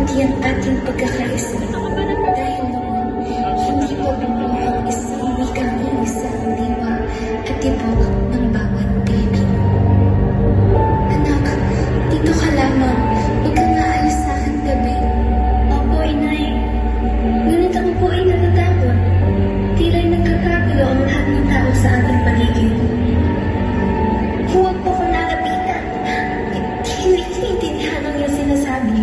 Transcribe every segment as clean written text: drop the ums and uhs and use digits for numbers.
mabuti ang ating pagkakaisa. Dahil noon, hindi pa binuo ang isang wikang isa ang diwa at tibok ng bawat Pilipino. Anak, dito ka lamang. Huwag kang aalis sa aking gabi. Opo, Inay. Ngunit ako po ay natatakot. Tila'y nagkakagulo ang lahat ng tao sa ating paligid. Huwag po kong lalapitan. Hindi ko naiintindihan ang iyong sinasabi.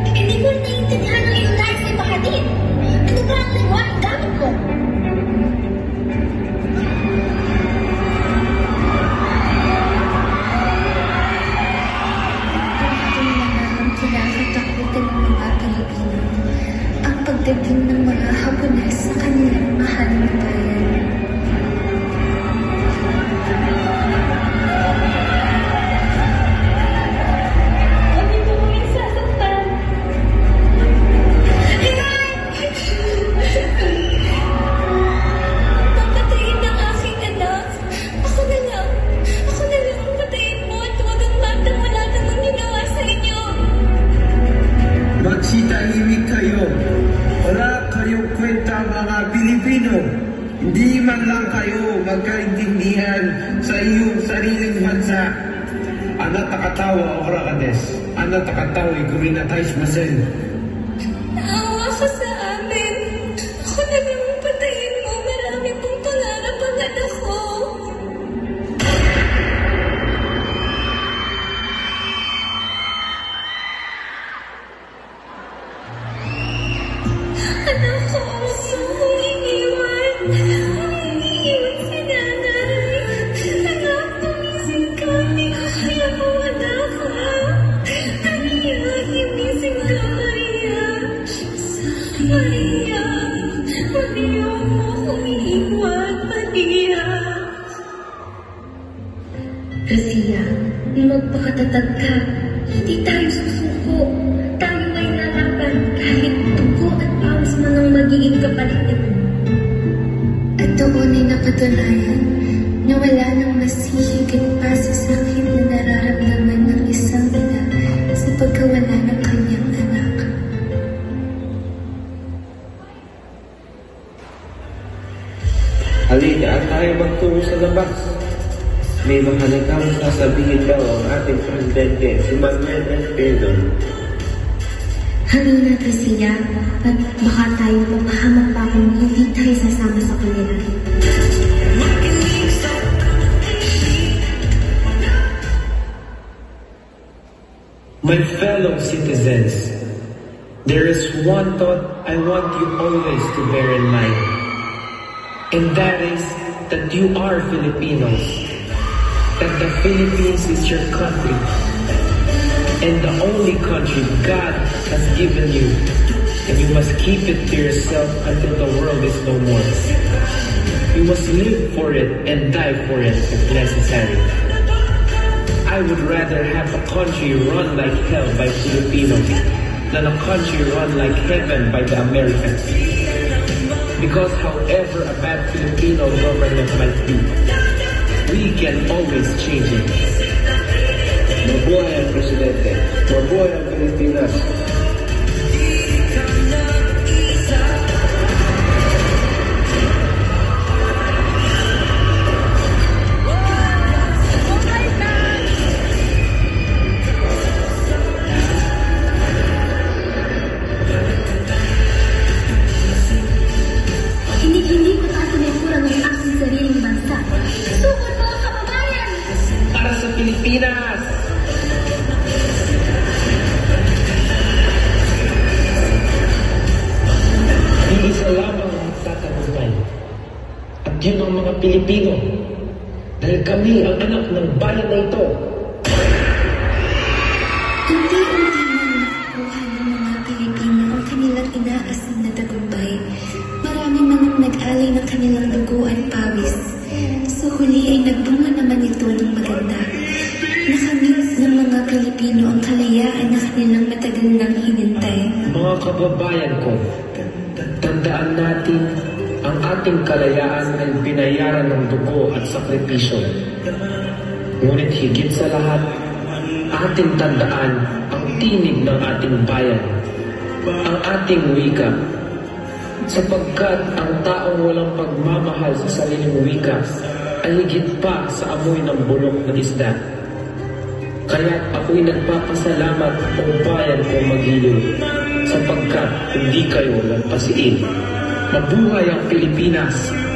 Hindi ko naiintindihan ang iyong nais ay makadin. Ano ba ang lingwa ang gamit mo? Ang kinakatakutan ng mga Pilipino ang pagdating ng mga Hapones sa kanilang mahal na bayan. Huwag niyo po kaming sasaktan. Inay! Papatayin ng aking anak. Ako na lang. Ako na lang ang patayin mo at huwag ang batang wala namang ginawa sa inyo. Magsitahimik kayo. Wala kayong kwenta mga Pilipino. Hindi man lang kayo magkaintindihan sa iyong sariling bansa. Anak takatawa o Rakanes. Anak takatawa ikurinatayos masen. Naawa ka sa amin. Ako na lang ang patayin mo. Marami pong pangarap ang anak ko. Anak ko, huwag mo akong iniwan. Huwag iniiwan si nanay. Anak, tumising ka. Hindi ko kaya mawala ka. Maria, gimising ka, Maria. Maria, huwag niyo mo akong iiwan, Maria. Garcia, magpakatatag ka. Hindi tayo susuko. Tayo ay lalaban kahit dugo at pawis man ang magiging kapalit nito. At doon ay napatunayan na wala nang mas hihigit pa sa sakit na nararamdaman ng isang ina sa pagkawala ng kanyang anak. Halina at tayo magtungo sa labas. May mahalagang sasabihin daw ang ating presidente, si Manuel S. Pedro. Halina, Garcia, at baka tayo mapahamak pa kung hindi tayo sasama sa kanila. My fellow citizens, there is one thought I want you always to bear in mind, and that is that you are Filipinos, that the Philippines is your country, and the only country God has given you, and you must keep it to yourself until the world is no more. You must live for it and die for it if necessary. I would rather have a country run like hell by Filipinos than a country run like heaven by the Americans. Because however a bad Filipino government might be, we can always change it. Mabuhay ang presidente. Mabuhay ang Pilipinas. Hindi ko tatanikuran ang aking sariling bansa. Sukot mo, kababayan! Para sa Pilipinas! Iisa lamang ang magtatagumpay. At yun ang mga Pilipino. Dahil kami ang anak ng bayan na ito. Unti-unti nang nakukuha ng mga Pilipino ang kanilang inaasam na tagumpay. Marami man ang nag-alay ng kanilang dugo at pawis. Sa huli ay nagbunga naman ito ng maganda. Nakamit ng mga Pilipino ang kalayaan na kanilang matagal nang hinintay. Mga kababayan ko, tandaan natin ang ating kalayaan ay binayaran ng dugo at sakripisyo. Ngunit higit sa lahat, ating tandaan ang tinig ng ating bayan. ang ating wika. Sapagkat ang taong walang pagmamahal sa sariling wika ay higit pa sa amoy ng bulok na isda. Kaya ako'y nagpapasalamat o bayan kong magiliw, sapagkat hindi kayo nagpasiin. Mabuhay ang Pilipinas!